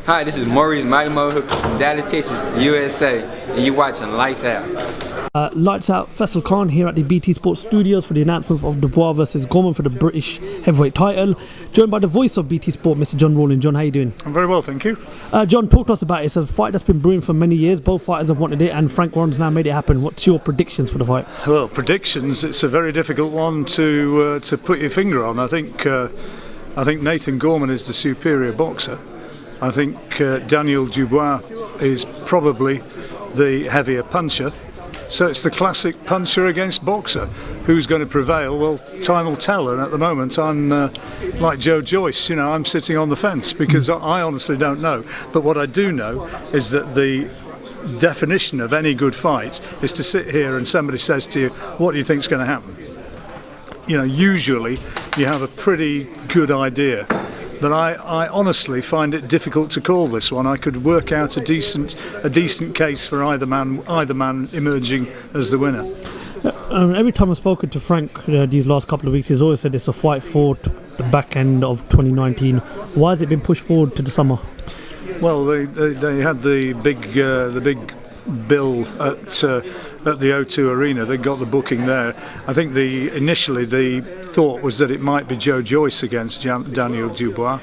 Hi, this is Maurice Mighty Mohawk from Dallas, Texas, USA, and you're watching Lights Out. Lights Out, FAISAL Khan here at the BT Sports Studios for the announcement of Dubois versus Gorman for the British heavyweight title. Joined by the voice of BT Sport, Mr. John Rawling. John, how you doing? I'm very well, thank you. John, talk to us about it. It's a fight that's been brewing for many years. Both fighters have wanted it, and Frank Warren's now made it happen. What's your predictions for the fight? Well, predictions, it's a very difficult one to put your finger on. I think Nathan Gorman is the superior boxer. I think Daniel Dubois is probably the heavier puncher. So it's the classic puncher against boxer. Who's going to prevail? Well, time will tell. And at the moment, I'm like Joe Joyce. I'm sitting on the fence because I honestly don't know. But what I do know is that the definition of any good fight is to sit here and somebody says to you, "What do you think is going to happen?" Usually you have a pretty good idea. But I honestly find it difficult to call this one. I could work out a decent case for either man emerging as the winner. Every time I've spoken to Frank these last couple of weeks, he's always said it's a fight for the back end of 2019. Why has it been pushed forward to the summer? Well, they had the big bill at the O2 Arena. They got the booking there. I think initially the thought was that it might be Joe Joyce against Daniel Dubois.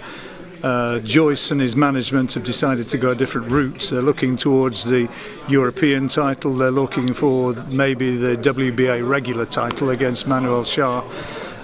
Joyce and his management have decided to go a different route. They're looking towards the European title. They're looking for maybe the WBA regular title against Manuel Shah.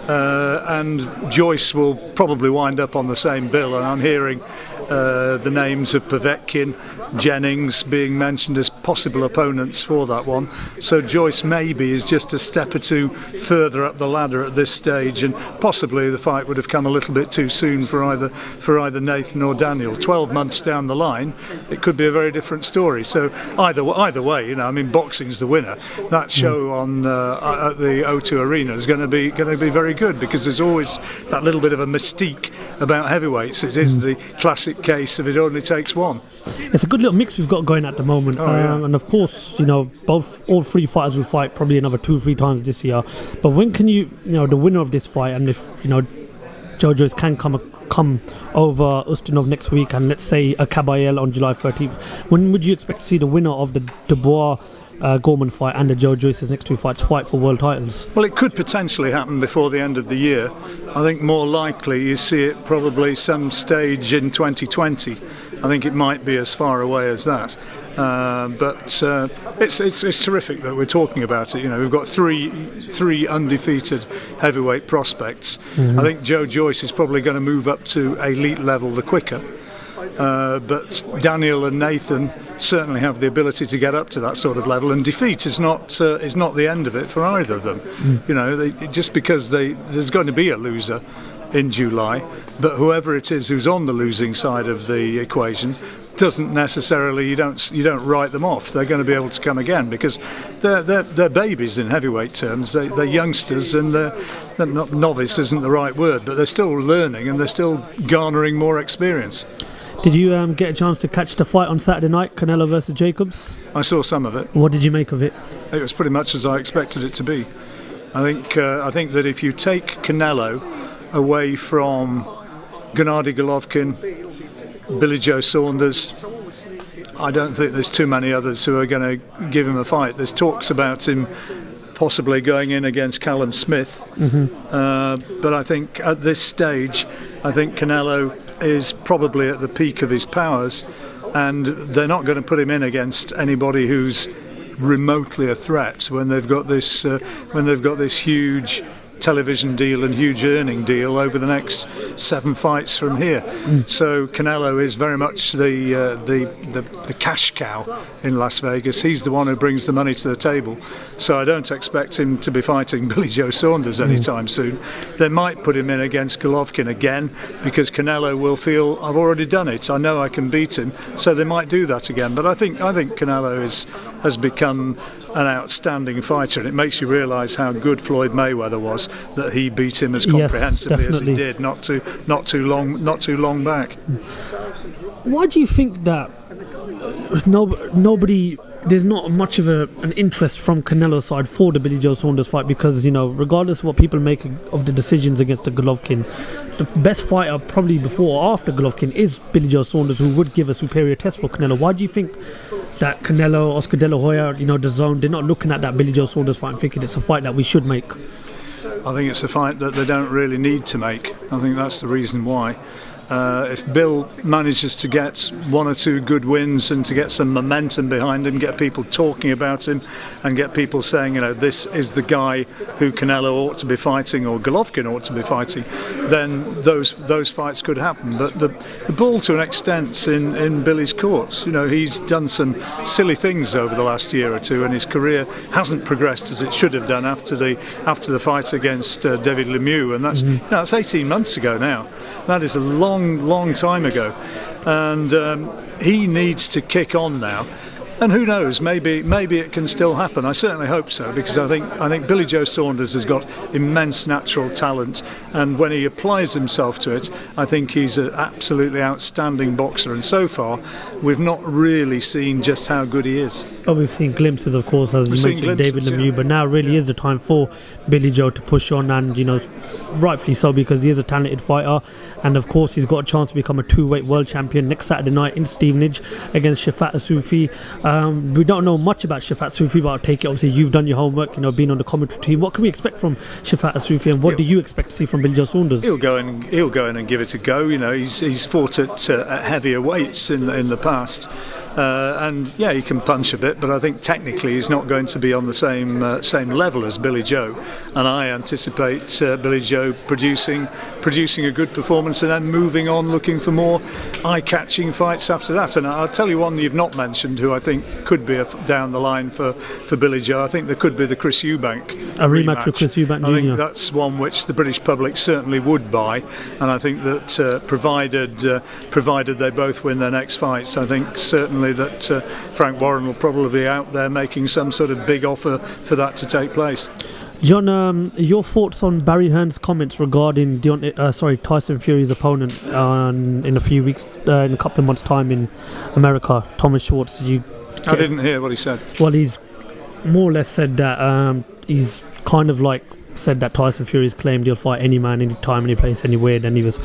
And Joyce will probably wind up on the same bill, and I'm hearing the names of Povetkin, Jennings being mentioned as possible opponents for that one. So Joyce maybe is just a step or two further up the ladder at this stage, and possibly the fight would have come a little bit too soon for either Nathan or Daniel. 12 months down the line, it could be a very different story. So either way, boxing's the winner. That show on at the O2 Arena is going to be very good, because there's always that little bit of a mystique about heavyweights. It is the classic case of it only takes one. It's a good little mix we've got going at the moment. And of course, all three fighters will fight probably another 2-3 times this year. But when can the winner of this fight, and if Joe Joyce can come over Ustinov next week, and let's say a Kabayel on July 13th, when would you expect to see the winner of the Dubois Gorman fight and the Joe Joyce's next two fight for world titles? Well, it could potentially happen before the end of the year. I think more likely you see it probably some stage in 2020. I think it might be as far away as that. But it's terrific that we're talking about it. We've got three undefeated heavyweight prospects. I think Joe Joyce is probably going to move up to elite level the quicker. But Daniel and Nathan certainly have the ability to get up to that sort of level, and defeat is not the end of it for either of them. Just because there's going to be a loser in July, but whoever it is who's on the losing side of the equation doesn't necessarily, you don't write them off. They're going to be able to come again, because they're babies in heavyweight terms. They're youngsters, and they're not, novice isn't the right word, but they're still learning and they're still garnering more experience. Did you get a chance to catch the fight on Saturday night, Canelo versus Jacobs? I saw some of it. What did you make of it? It was pretty much as I expected it to be. I think that if you take Canelo away from Gennady Golovkin, Billy Joe Saunders, I don't think there's too many others who are going to give him a fight. There's talks about him possibly going in against Callum Smith, but I think at this stage, I think Canelo is probably at the peak of his powers, and they're not going to put him in against anybody who's remotely a threat when they've got this huge television deal and huge earning deal over the next 7 fights from here. So Canelo is very much the cash cow in Las Vegas. He's the one who brings the money to the table. So I don't expect him to be fighting Billy Joe Saunders anytime soon. They might put him in against Golovkin again, because Canelo will feel, I've already done it, I know I can beat him. So they might do that again. But I think Canelo has become an outstanding fighter, and it makes you realise how good Floyd Mayweather was, that he beat him as comprehensively as he did not too long back. Why do you think that nobody there's not much of an interest from Canelo's side for the Billy Joe Saunders fight because, regardless of what people make of the decisions against the Golovkin, the best fighter probably before or after Golovkin is Billy Joe Saunders, who would give a superior test for Canelo. Why do you think that Canelo, Oscar De La Hoya, the zone, they're not looking at that Billy Joe Saunders fight and thinking it's a fight that we should make? I think it's a fight that they don't really need to make. I think that's the reason why. If Bill manages to get one or two good wins and to get some momentum behind him, get people talking about him and get people saying, this is the guy who Canelo ought to be fighting or Golovkin ought to be fighting, then those fights could happen. But the ball to an extent's in Billy's courts. He's done some silly things over the last year or two and his career hasn't progressed as it should have done after the fight against David Lemieux, and that's 18 months ago now. That is a long time ago, and he needs to kick on now. And who knows? Maybe it can still happen. I certainly hope so, because I think Billy Joe Saunders has got immense natural talent, and when he applies himself to it, I think he's an absolutely outstanding boxer. And so far, we've not really seen just how good he is. Oh, we've seen glimpses, of course, as you mentioned, David Lemieux, but now really is the time for Billy Joe to push on, and rightfully so, because he is a talented fighter, and of course he's got a chance to become a two-weight world champion next Saturday night in Stevenage against Shafat Asufi. We don't know much about Shafat Asufi, but I'll take it, obviously you've done your homework, being on the commentary team. What can we expect from Shafat Asufi, and what do you expect to see from Billy Joe Saunders? He'll go in and give it a go. He's fought at heavier weights in the past. And yeah, he can punch a bit, but I think technically he's not going to be on the same level as Billy Joe. And I anticipate Billy Joe producing a good performance and then moving on, looking for more eye-catching fights after that. And I'll tell you one you've not mentioned, who I think could be down the line for Billy Joe. I think there could be the Chris Eubank rematch with Chris Eubank Jr. I think that's one which the British public certainly would buy, and I think that provided they both win their next fights, I think certainly that Frank Warren will probably be out there making some sort of big offer for that to take place. John, your thoughts on Barry Hearn's comments regarding Tyson Fury's opponent in a few weeks, in a couple of months' time in America, Thomas Schwarz? I didn't hear what he said. Well, he's more or less said that he's kind of said that Tyson Fury's claimed he'll fight any man, any time, any place, anywhere. Then he was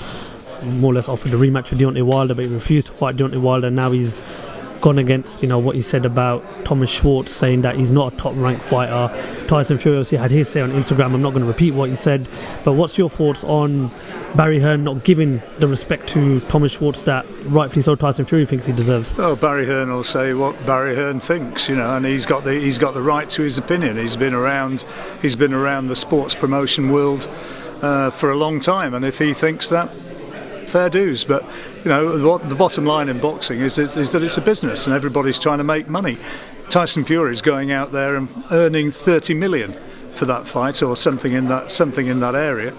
more or less offered a rematch with Deontay Wilder, but he refused to fight Deontay Wilder. And now he's gone against what he said about Thomas Schwarz, saying that he's not a top ranked fighter. Tyson Fury obviously had his say on Instagram. I'm not going to repeat what he said, but what's your thoughts on Barry Hearn not giving the respect to Thomas Schwarz that rightfully so Tyson Fury thinks he deserves? Well, Barry Hearn will say what Barry Hearn thinks, and he's got the right to his opinion. He's been around the sports promotion world for a long time, and if he thinks that, fair dues. But the bottom line in boxing is that it's a business and everybody's trying to make money. Tyson Fury is going out there and earning 30 million for that fight or something in that area.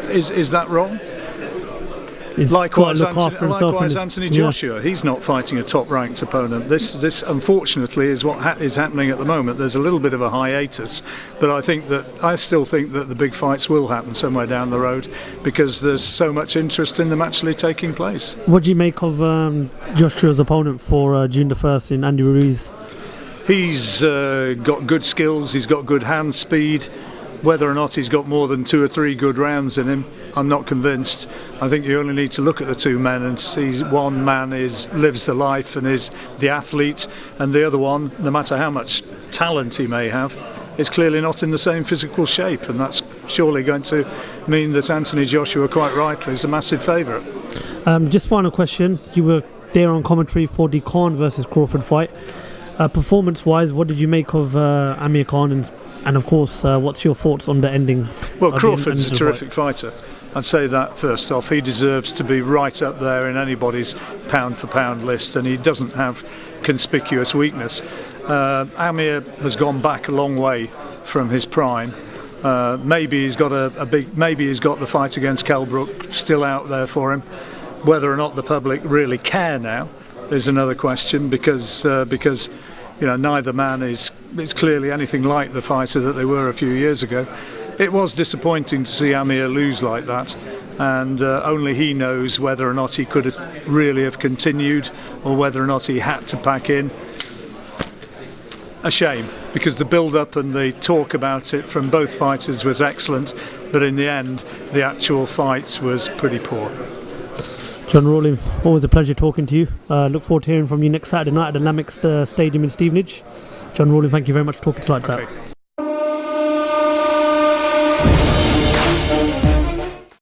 Is that wrong? Likewise, Anthony Joshua, he's not fighting a top-ranked opponent. This unfortunately is what is happening at the moment. There's a little bit of a hiatus, but I still think that the big fights will happen somewhere down the road because there's so much interest in them actually taking place. What do you make of Joshua's opponent for June the 1st in Andy Ruiz? He's got good skills. He's got good hand speed. Whether or not he's got more than 2 or 3 good rounds in him, I'm not convinced. I think you only need to look at the two men and see one man lives the life and is the athlete, and the other one, no matter how much talent he may have, is clearly not in the same physical shape, and that's surely going to mean that Anthony Joshua, quite rightly, is a massive favourite. Just final question. You were there on commentary for the Khan versus Crawford fight. Performance-wise, what did you make of Amir Khan, and of course, what's your thoughts on the ending? Well, Crawford's a terrific fighter. I'd say that first off. He deserves to be right up there in anybody's pound-for-pound list, and he doesn't have conspicuous weakness. Amir has gone back a long way from his prime. Maybe he's got the fight against Kell Brook still out there for him. Whether or not the public really care now is another question, because neither man is clearly anything like the fighter that they were a few years ago. It was disappointing to see Amir lose like that, and only he knows whether or not he could really have continued or whether or not he had to pack in. a shame, because the build-up and the talk about it from both fighters was excellent, but in the end, the actual fight was pretty poor. John Rawling, always a pleasure talking to you. Look forward to hearing from you next Saturday night at the Lamex Stadium in Stevenage. John Rawling, thank you very much for talking to Lights Out.